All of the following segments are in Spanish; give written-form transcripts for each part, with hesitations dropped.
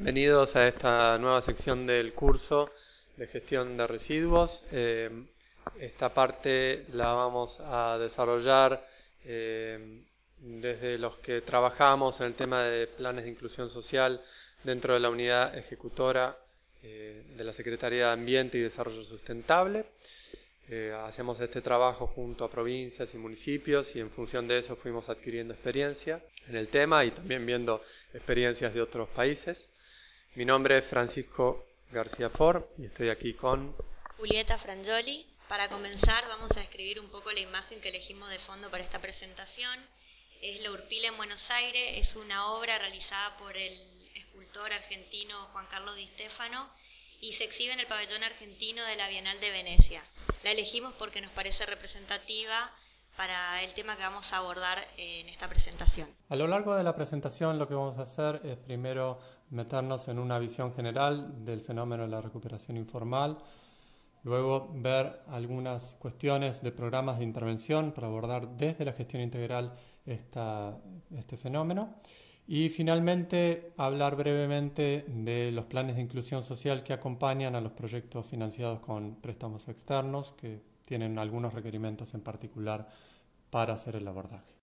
Bienvenidos a esta nueva sección del curso de gestión de residuos. Esta parte la vamos a desarrollar desde los que trabajamos en el tema de planes de inclusión social dentro de la unidad ejecutora de la Secretaría de Ambiente y Desarrollo Sustentable. Hacemos este trabajo junto a provincias y municipios y en función de eso fuimos adquiriendo experiencia en el tema y también viendo experiencias de otros países. Mi nombre es Francisco García Ford y estoy aquí con Julieta Frangioli. Para comenzar vamos a describir un poco la imagen que elegimos de fondo para esta presentación. Es la Urpila en Buenos Aires, es una obra realizada por el escultor argentino Juan Carlos Di Stefano y se exhibe en el pabellón argentino de la Bienal de Venecia. La elegimos porque nos parece representativa para el tema que vamos a abordar en esta presentación. A lo largo de la presentación lo que vamos a hacer es primero meternos en una visión general del fenómeno de la recuperación informal, luego ver algunas cuestiones de programas de intervención para abordar desde la gestión integral este fenómeno y finalmente hablar brevemente de los planes de inclusión social que acompañan a los proyectos financiados con préstamos externos que tienen algunos requerimientos en particular para hacer el abordaje.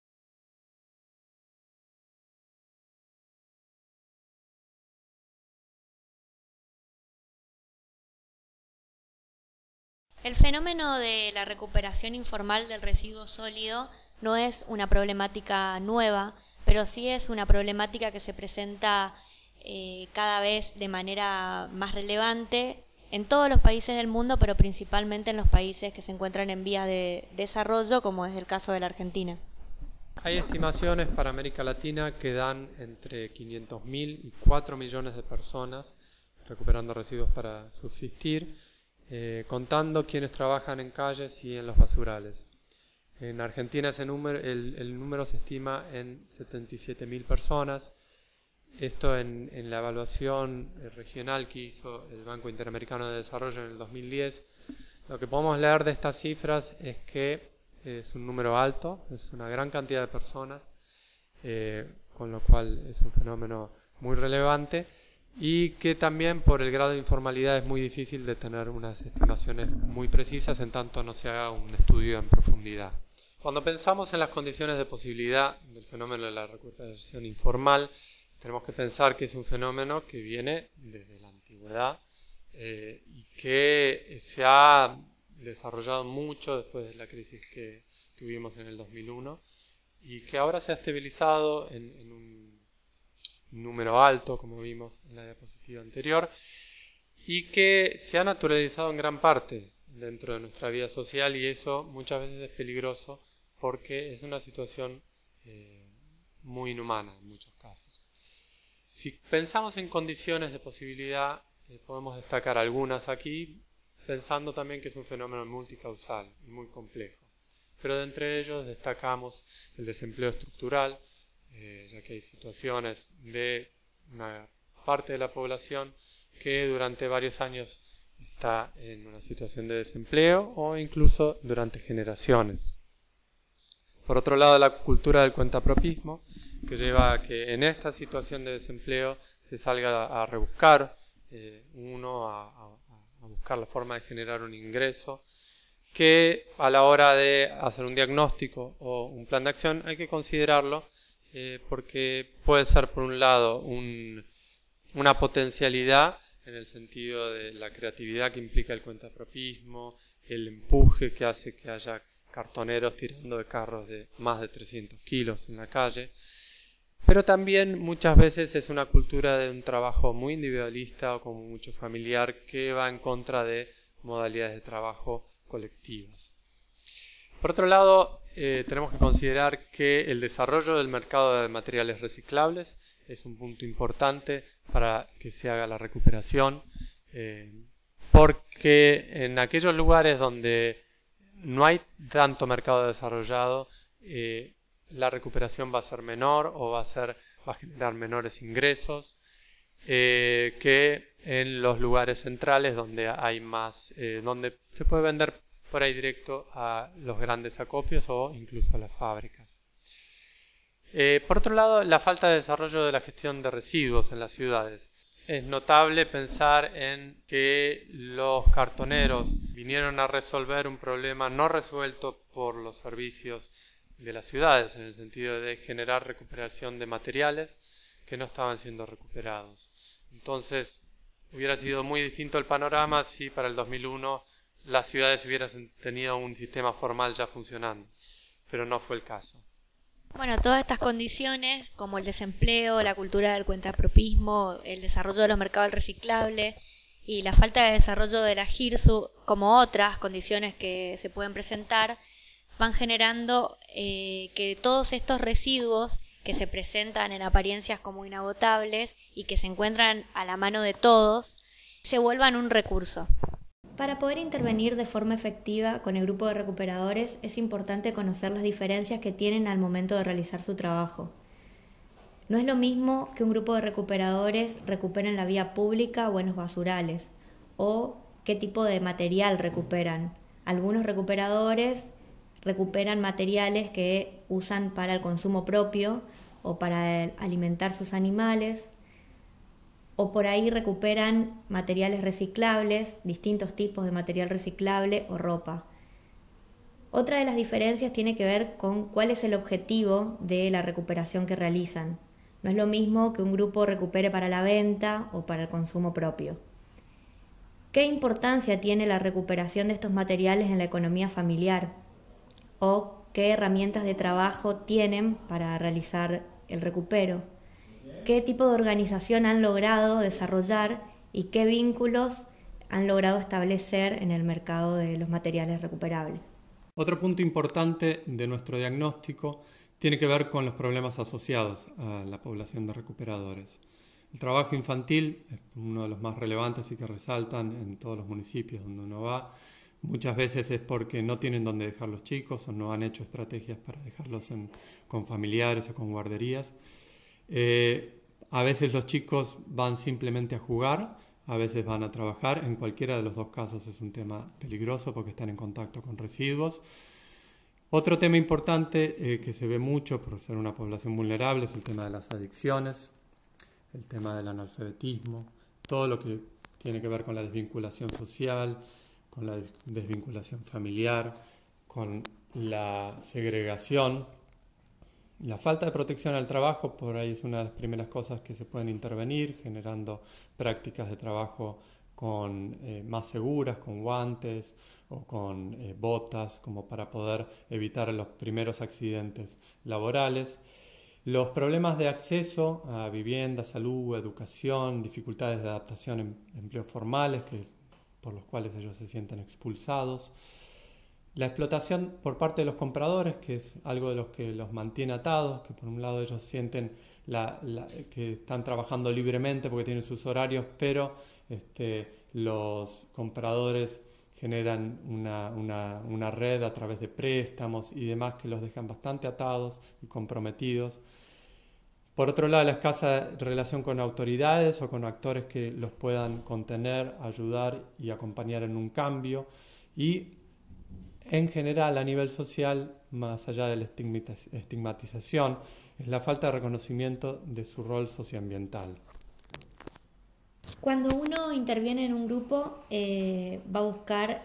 El fenómeno de la recuperación informal del residuo sólido no es una problemática nueva, pero sí es una problemática que se presenta cada vez de manera más relevante en todos los países del mundo, pero principalmente en los países que se encuentran en vías de desarrollo, como es el caso de la Argentina. Hay estimaciones para América Latina que dan entre 500.000 y 4 millones de personas recuperando residuos para subsistir, contando quienes trabajan en calles y en los basurales. En Argentina el número se estima en 77.000 personas. Esto en la evaluación regional que hizo el Banco Interamericano de Desarrollo en el 2010. Lo que podemos leer de estas cifras es que es un número alto, es una gran cantidad de personas, con lo cual es un fenómeno muy relevante y que también por el grado de informalidad es muy difícil de tener unas estimaciones muy precisas en tanto no se haga un estudio en profundidad. Cuando pensamos en las condiciones de posibilidad del fenómeno de la recuperación informal, tenemos que pensar que es un fenómeno que viene desde la antigüedad y que se ha desarrollado mucho después de la crisis que tuvimos en el 2001 y que ahora se ha estabilizado en un número alto, como vimos en la diapositiva anterior, y que se ha naturalizado en gran parte dentro de nuestra vida social y eso muchas veces es peligroso porque es una situación muy inhumana en muchos casos. Si pensamos en condiciones de posibilidad, podemos destacar algunas aquí, pensando también que es un fenómeno multicausal y muy complejo. Pero de entre ellos destacamos el desempleo estructural, ya que hay situaciones de una parte de la población que durante varios años está en una situación de desempleo o incluso durante generaciones. Por otro lado, la cultura del cuentapropismo, que lleva a que en esta situación de desempleo se salga a rebuscar, a buscar la forma de generar un ingreso, que a la hora de hacer un diagnóstico o un plan de acción hay que considerarlo porque puede ser por un lado una potencialidad en el sentido de la creatividad que implica el cuentapropismo, el empuje que hace que haya cartoneros tirando de carros de más de 300 kilos en la calle, pero también muchas veces es una cultura de un trabajo muy individualista o como mucho familiar que va en contra de modalidades de trabajo colectivas. Por otro lado, tenemos que considerar que el desarrollo del mercado de materiales reciclables es un punto importante para que se haga la recuperación, porque en aquellos lugares donde no hay tanto mercado desarrollado, la recuperación va a ser menor o va a generar menores ingresos que en los lugares centrales donde hay más, donde se puede vender por ahí directo a los grandes acopios o incluso a las fábricas. Por otro lado, la falta de desarrollo de la gestión de residuos en las ciudades. Es notable pensar en que los cartoneros vinieron a resolver un problema no resuelto por los servicios de las ciudades, en el sentido de generar recuperación de materiales que no estaban siendo recuperados. Entonces, hubiera sido muy distinto el panorama si para el 2001 las ciudades hubieran tenido un sistema formal ya funcionando, pero no fue el caso. Bueno, todas estas condiciones, como el desempleo, la cultura del cuentapropismo, el desarrollo de los mercados del reciclable y la falta de desarrollo de la GIRSU, como otras condiciones que se pueden presentar, van generando que todos estos residuos que se presentan en apariencias como inagotables y que se encuentran a la mano de todos, se vuelvan un recurso. Para poder intervenir de forma efectiva con el grupo de recuperadores es importante conocer las diferencias que tienen al momento de realizar su trabajo. No es lo mismo que un grupo de recuperadores recupere en la vía pública o en los basurales, o qué tipo de material recuperan. Algunos recuperadores recuperan materiales que usan para el consumo propio o para alimentar sus animales, o por ahí recuperan materiales reciclables, distintos tipos de material reciclable o ropa. Otra de las diferencias tiene que ver con cuál es el objetivo de la recuperación que realizan. No es lo mismo que un grupo recupere para la venta o para el consumo propio. ¿Qué importancia tiene la recuperación de estos materiales en la economía familiar? ¿O qué herramientas de trabajo tienen para realizar el recupero? ¿Qué tipo de organización han logrado desarrollar y qué vínculos han logrado establecer en el mercado de los materiales recuperables? Otro punto importante de nuestro diagnóstico tiene que ver con los problemas asociados a la población de recuperadores. El trabajo infantil es uno de los más relevantes y que resaltan en todos los municipios donde uno va. Muchas veces es porque no tienen dónde dejar los chicos o no han hecho estrategias para dejarlos con familiares o con guarderías. A veces los chicos van simplemente a jugar, a veces van a trabajar. En cualquiera de los dos casos es un tema peligroso porque están en contacto con residuos. Otro tema importante que se ve mucho por ser una población vulnerable es el tema de las adicciones, el tema del analfabetismo, todo lo que tiene que ver con la desvinculación social, con la desvinculación familiar, con la segregación. La falta de protección al trabajo, por ahí es una de las primeras cosas que se pueden intervenir, generando prácticas de trabajo más seguras, con guantes o con botas, como para poder evitar los primeros accidentes laborales. Los problemas de acceso a vivienda, salud, educación, dificultades de adaptación en empleos formales, por los cuales ellos se sienten expulsados. La explotación por parte de los compradores, que es algo de los que los mantiene atados, que por un lado ellos sienten que están trabajando libremente porque tienen sus horarios, pero los compradores generan una red a través de préstamos y demás que los dejan bastante atados y comprometidos. Por otro lado, la escasa relación con autoridades o con actores que los puedan contener, ayudar y acompañar en un cambio. Y en general, a nivel social, más allá de la estigmatización, es la falta de reconocimiento de su rol socioambiental. Cuando uno interviene en un grupo, va a buscar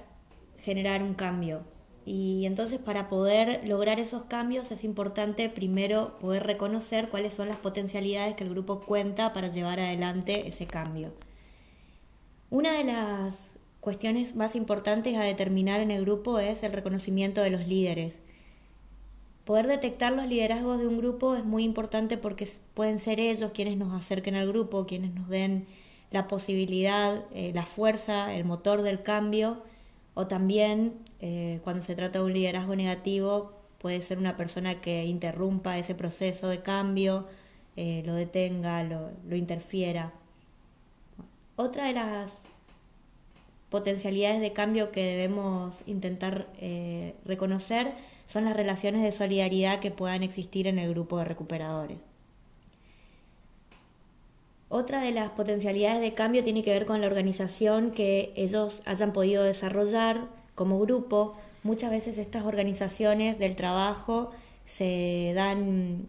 generar un cambio. Y entonces, para poder lograr esos cambios, es importante primero poder reconocer cuáles son las potencialidades que el grupo cuenta para llevar adelante ese cambio. Una de las cuestiones más importantes a determinar en el grupo es el reconocimiento de los líderes. Poder detectar los liderazgos de un grupo es muy importante porque pueden ser ellos quienes nos acerquen al grupo, quienes nos den la posibilidad, la fuerza, el motor del cambio, o también cuando se trata de un liderazgo negativo puede ser una persona que interrumpa ese proceso de cambio, lo detenga, lo interfiera. Otra de las potencialidades de cambio que debemos intentar reconocer son las relaciones de solidaridad que puedan existir en el grupo de recuperadores. Otra de las potencialidades de cambio tiene que ver con la organización que ellos hayan podido desarrollar como grupo. Muchas veces estas organizaciones del trabajo se dan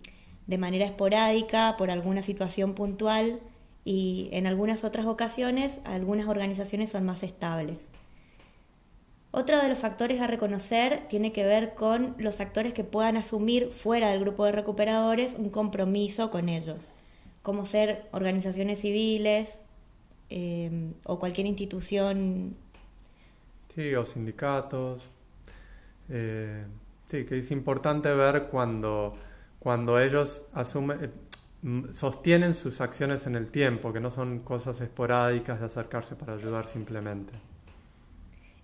de manera esporádica por alguna situación puntual y en algunas otras ocasiones algunas organizaciones son más estables. Otro de los factores a reconocer tiene que ver con los actores que puedan asumir fuera del grupo de recuperadores un compromiso con ellos, como ser organizaciones civiles o cualquier institución. Sí, o sindicatos. Sí, que es importante ver cuando ellos sostienen sus acciones en el tiempo, que no son cosas esporádicas de acercarse para ayudar simplemente.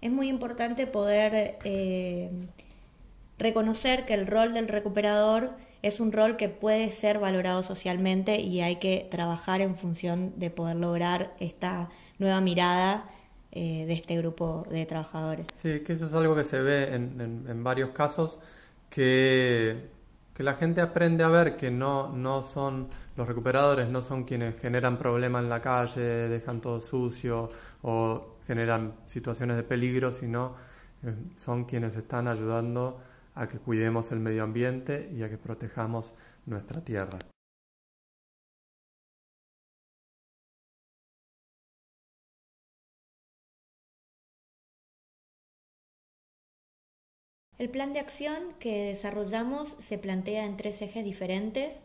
Es muy importante poder reconocer que el rol del recuperador es un rol que puede ser valorado socialmente y hay que trabajar en función de poder lograr esta nueva mirada de este grupo de trabajadores. Sí, que eso es algo que se ve en varios casos, que la gente aprende a ver que no son los recuperadores, no son quienes generan problemas en la calle, dejan todo sucio o generan situaciones de peligro, sino son quienes están ayudando a que cuidemos el medio ambiente y a que protejamos nuestra tierra. El plan de acción que desarrollamos se plantea en 3 ejes diferentes.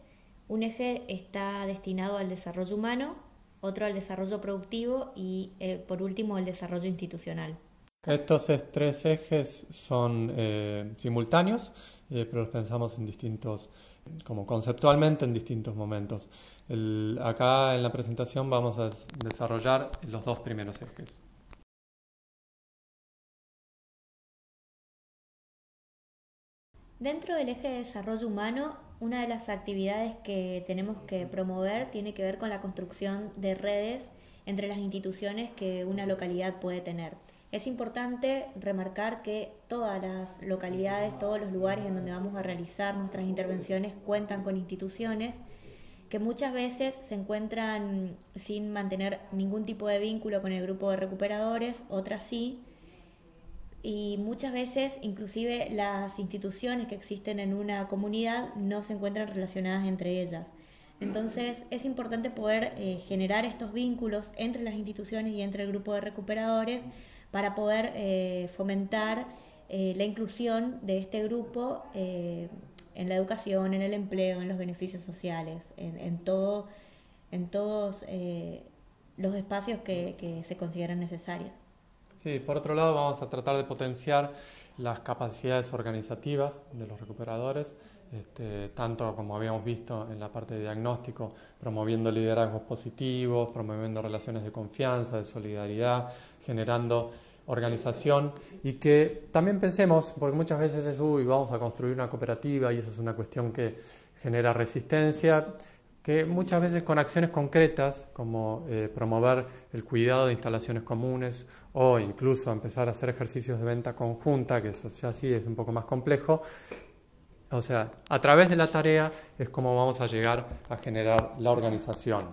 Un eje está destinado al desarrollo humano, otro al desarrollo productivo y por último el desarrollo institucional. Estos 3 ejes son simultáneos, pero los pensamos en distintos, como conceptualmente en distintos momentos. Acá en la presentación vamos a desarrollar los 2 primeros ejes. Dentro del eje de desarrollo humano, una de las actividades que tenemos que promover tiene que ver con la construcción de redes entre las instituciones que una localidad puede tener. Es importante remarcar que todas las localidades, todos los lugares en donde vamos a realizar nuestras intervenciones cuentan con instituciones que muchas veces se encuentran sin mantener ningún tipo de vínculo con el grupo de recuperadores, otras sí. Y muchas veces inclusive las instituciones que existen en una comunidad no se encuentran relacionadas entre ellas. Entonces es importante poder generar estos vínculos entre las instituciones y entre el grupo de recuperadores para poder fomentar la inclusión de este grupo en la educación, en el empleo, en los beneficios sociales, en todos los espacios que se consideran necesarios. Sí, por otro lado vamos a tratar de potenciar las capacidades organizativas de los recuperadores, tanto como habíamos visto en la parte de diagnóstico, promoviendo liderazgos positivos, promoviendo relaciones de confianza, de solidaridad, generando organización y que también pensemos, porque muchas veces es, vamos a construir una cooperativa y esa es una cuestión que genera resistencia, que muchas veces con acciones concretas como promover el cuidado de instalaciones comunes o incluso empezar a hacer ejercicios de venta conjunta, que eso ya sí es un poco más complejo. O sea, a través de la tarea es como vamos a llegar a generar la organización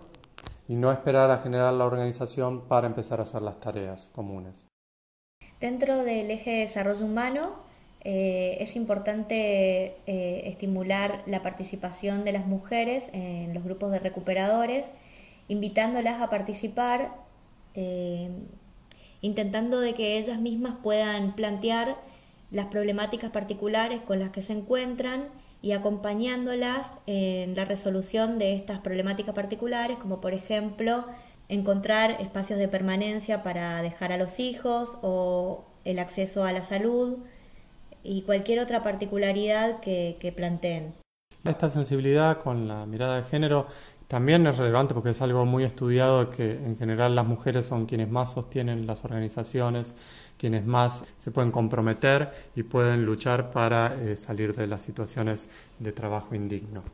y no esperar a generar la organización para empezar a hacer las tareas comunes. Dentro del eje de desarrollo humano es importante estimular la participación de las mujeres en los grupos de recuperadores, invitándolas a participar, intentando de que ellas mismas puedan plantear las problemáticas particulares con las que se encuentran y acompañándolas en la resolución de estas problemáticas particulares, como por ejemplo encontrar espacios de permanencia para dejar a los hijos o el acceso a la salud y cualquier otra particularidad que planteen. Esta sensibilidad con la mirada de género también es relevante porque es algo muy estudiado que en general las mujeres son quienes más sostienen las organizaciones, quienes más se pueden comprometer y pueden luchar para salir de las situaciones de trabajo indigno.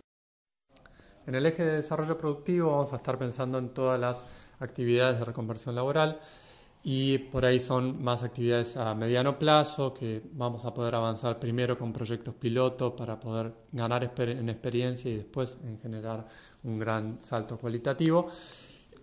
En el eje de desarrollo productivo vamos a estar pensando en todas las actividades de reconversión laboral y por ahí son más actividades a mediano plazo que vamos a poder avanzar primero con proyectos piloto para poder ganar en experiencia y después en generar un gran salto cualitativo.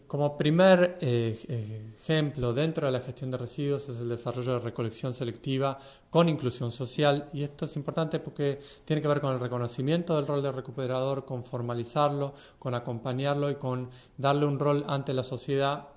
Como primer ejemplo dentro de la gestión de residuos es el desarrollo de recolección selectiva con inclusión social, y esto es importante porque tiene que ver con el reconocimiento del rol del recuperador, con formalizarlo, con acompañarlo y con darle un rol ante la sociedad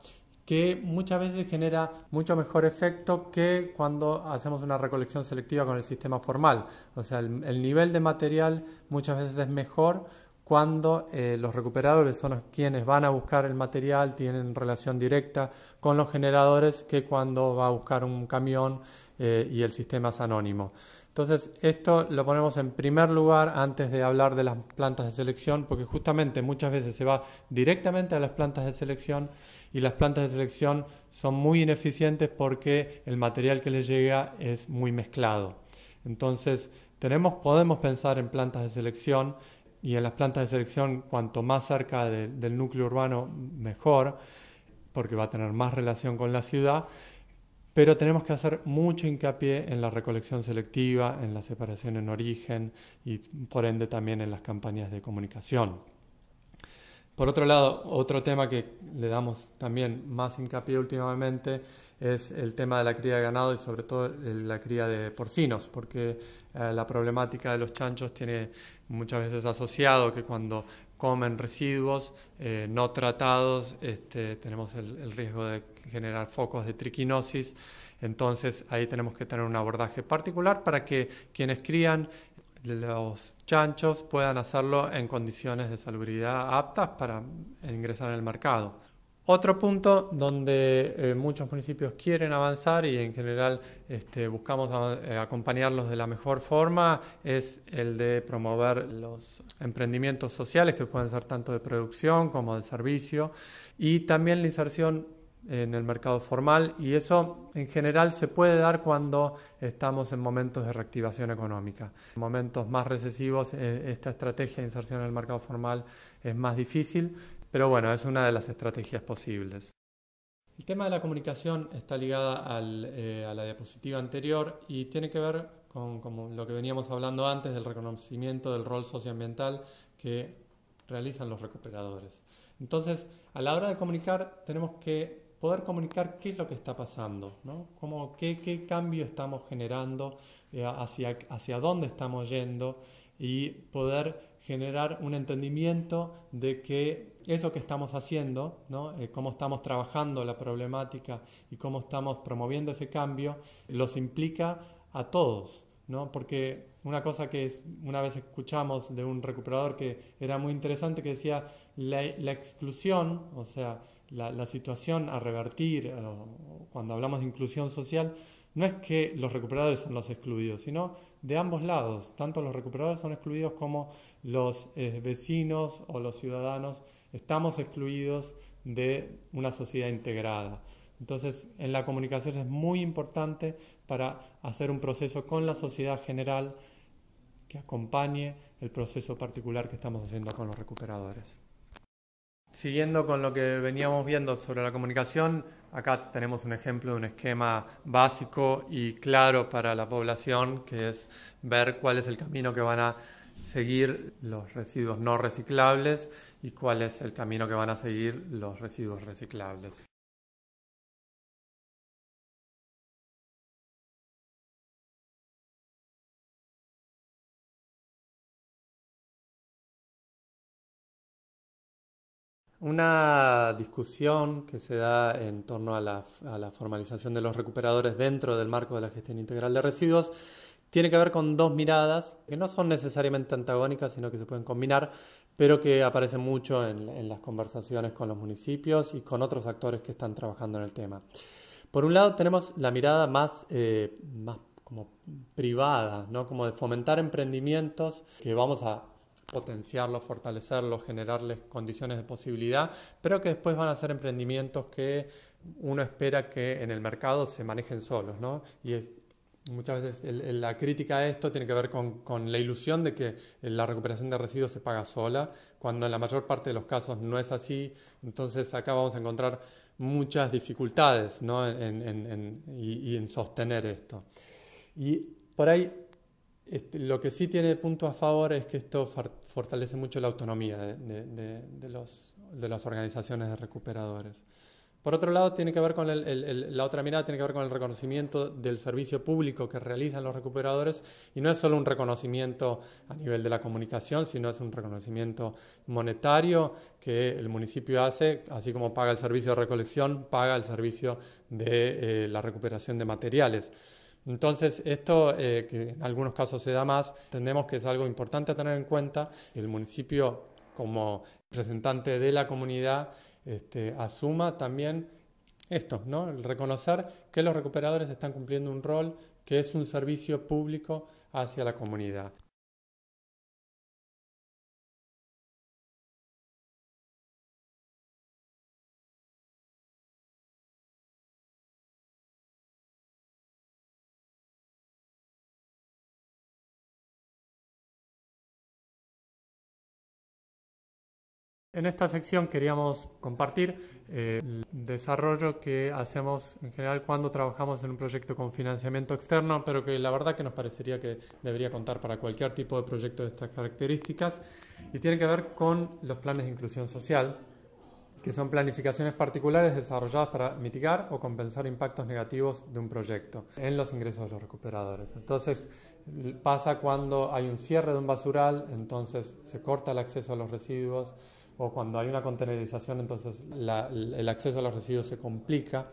que muchas veces genera mucho mejor efecto que cuando hacemos una recolección selectiva con el sistema formal. O sea, el nivel de material muchas veces es mejor cuando los recuperadores son quienes van a buscar el material, tienen relación directa con los generadores, que cuando va a buscar un camión y el sistema es anónimo. Entonces, esto lo ponemos en primer lugar antes de hablar de las plantas de selección, porque justamente muchas veces se va directamente a las plantas de selección y las plantas de selección son muy ineficientes porque el material que les llega es muy mezclado. Entonces, podemos pensar en plantas de selección, y en las plantas de selección, cuanto más cerca del núcleo urbano, mejor, porque va a tener más relación con la ciudad, pero tenemos que hacer mucho hincapié en la recolección selectiva, en la separación en origen y por ende también en las campañas de comunicación. Por otro lado, otro tema que le damos también más hincapié últimamente es el tema de la cría de ganado y sobre todo la cría de porcinos, porque la problemática de los chanchos tiene muchas veces asociado que cuando comen residuos no tratados tenemos el riesgo de generar focos de triquinosis. Entonces ahí tenemos que tener un abordaje particular para que quienes crían los chanchos puedan hacerlo en condiciones de salubridad aptas para ingresar en el mercado. Otro punto donde muchos municipios quieren avanzar y en general buscamos acompañarlos de la mejor forma es el de promover los emprendimientos sociales, que pueden ser tanto de producción como de servicio, y también la inserción en el mercado formal, y eso en general se puede dar cuando estamos en momentos de reactivación económica. En momentos más recesivos esta estrategia de inserción en el mercado formal es más difícil, pero bueno, es una de las estrategias posibles. El tema de la comunicación está ligada a la diapositiva anterior y tiene que ver con lo que veníamos hablando antes del reconocimiento del rol socioambiental que realizan los recuperadores. Entonces, a la hora de comunicar, tenemos que poder comunicar qué es lo que está pasando, ¿no? Qué cambio estamos generando, hacia dónde estamos yendo, y poder generar un entendimiento de que eso que estamos haciendo, ¿no? Cómo estamos trabajando la problemática y cómo estamos promoviendo ese cambio, los implica a todos, ¿no? Porque una cosa que una vez escuchamos de un recuperador que era muy interesante, que decía la exclusión, o sea, la situación a revertir, cuando hablamos de inclusión social, no es que los recuperadores son los excluidos, sino de ambos lados. Tanto los recuperadores son excluidos como los vecinos o los ciudadanos estamos excluidos de una sociedad integrada. Entonces, en la comunicación es muy importante para hacer un proceso con la sociedad general que acompañe el proceso particular que estamos haciendo con los recuperadores. Siguiendo con lo que veníamos viendo sobre la comunicación, acá tenemos un ejemplo de un esquema básico y claro para la población, que es ver cuál es el camino que van a seguir los residuos no reciclables y cuál es el camino que van a seguir los residuos reciclables. Una discusión que se da en torno a la formalización de los recuperadores dentro del marco de la gestión integral de residuos tiene que ver con dos miradas que no son necesariamente antagónicas, sino que se pueden combinar, pero que aparecen mucho en las conversaciones con los municipios y con otros actores que están trabajando en el tema. Por un lado tenemos la mirada más como privada, ¿no? Como de fomentar emprendimientos que vamos a potenciarlos, fortalecerlos, generarles condiciones de posibilidad, pero que después van a ser emprendimientos que uno espera que en el mercado se manejen solos, ¿no? Y muchas veces la crítica a esto tiene que ver con la ilusión de que la recuperación de residuos se paga sola, cuando en la mayor parte de los casos no es así. Entonces acá vamos a encontrar muchas dificultades, ¿no? en sostener esto. Y por ahí lo que sí tiene punto a favor es que esto fortalece mucho la autonomía de las organizaciones de recuperadores. Por otro lado, tiene que ver con la otra mirada tiene que ver con el reconocimiento del servicio público que realizan los recuperadores, y no es solo un reconocimiento a nivel de la comunicación, sino es un reconocimiento monetario que el municipio hace, así como paga el servicio de recolección, paga el servicio de la recuperación de materiales. Entonces, esto que en algunos casos se da más, entendemos que es algo importante a tener en cuenta. El municipio, como representante de la comunidad, asuma también esto, ¿no? El reconocer que los recuperadores están cumpliendo un rol que es un servicio público hacia la comunidad. En esta sección queríamos compartir el desarrollo que hacemos en general cuando trabajamos en un proyecto con financiamiento externo, pero que la verdad que nos parecería que debería contar para cualquier tipo de proyecto de estas características, y tiene que ver con los planes de inclusión social, que son planificaciones particulares desarrolladas para mitigar o compensar impactos negativos de un proyecto en los ingresos de los recuperadores. Entonces, pasa cuando hay un cierre de un basural, entonces se corta el acceso a los residuos, o cuando hay una contenerización, entonces el acceso a los residuos se complica.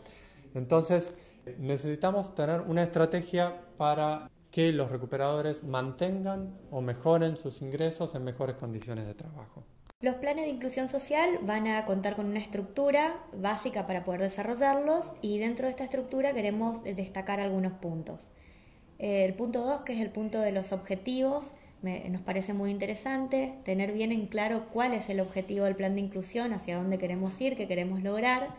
Entonces, necesitamos tener una estrategia para que los recuperadores mantengan o mejoren sus ingresos en mejores condiciones de trabajo. Los planes de inclusión social van a contar con una estructura básica para poder desarrollarlos, y dentro de esta estructura queremos destacar algunos puntos. El punto 2, que es el punto de los objetivos, nos parece muy interesante tener bien en claro cuál es el objetivo del plan de inclusión, hacia dónde queremos ir, qué queremos lograr.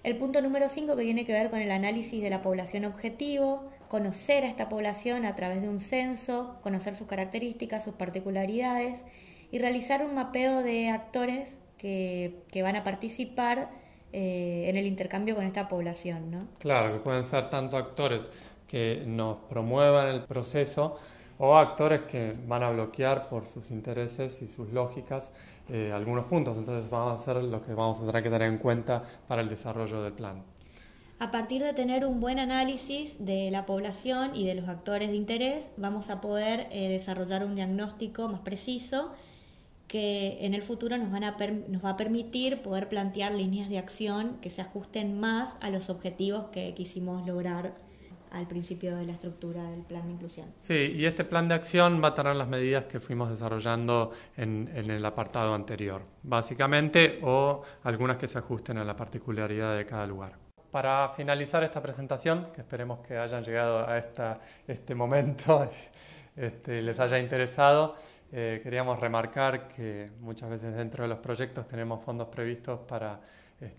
El punto número 5, que tiene que ver con el análisis de la población objetivo, conocer a esta población a través de un censo, conocer sus características, sus particularidades, y realizar un mapeo de actores que van a participar en el intercambio con esta población, ¿no? Claro, que pueden ser tanto actores que nos promuevan el proceso, o actores que van a bloquear por sus intereses y sus lógicas algunos puntos. Entonces vamos a hacer lo que vamos a tener que tener en cuenta para el desarrollo del plan. A partir de tener un buen análisis de la población y de los actores de interés, vamos a poder desarrollar un diagnóstico más preciso que en el futuro nos va a permitir poder plantear líneas de acción que se ajusten más a los objetivos que quisimos lograr al principio de la estructura del plan de inclusión. Sí, y este plan de acción va a tener las medidas que fuimos desarrollando en el apartado anterior, básicamente, o algunas que se ajusten a la particularidad de cada lugar. Para finalizar esta presentación, que esperemos que hayan llegado a este momento les haya interesado, queríamos remarcar que muchas veces dentro de los proyectos tenemos fondos previstos para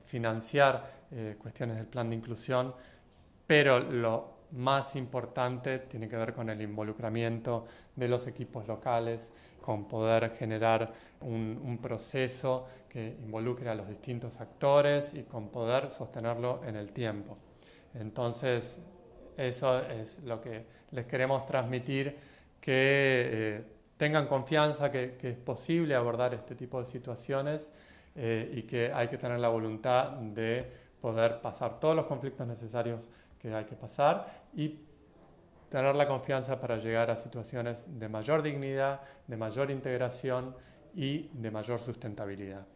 financiar cuestiones del plan de inclusión, pero lo más importante tiene que ver con el involucramiento de los equipos locales, con poder generar un proceso que involucre a los distintos actores y con poder sostenerlo en el tiempo. Entonces, eso es lo que les queremos transmitir, que tengan confianza que es posible abordar este tipo de situaciones y que hay que tener la voluntad de poder pasar todos los conflictos necesarios que hay que pasar y tener la confianza para llegar a situaciones de mayor dignidad, de mayor integración y de mayor sustentabilidad.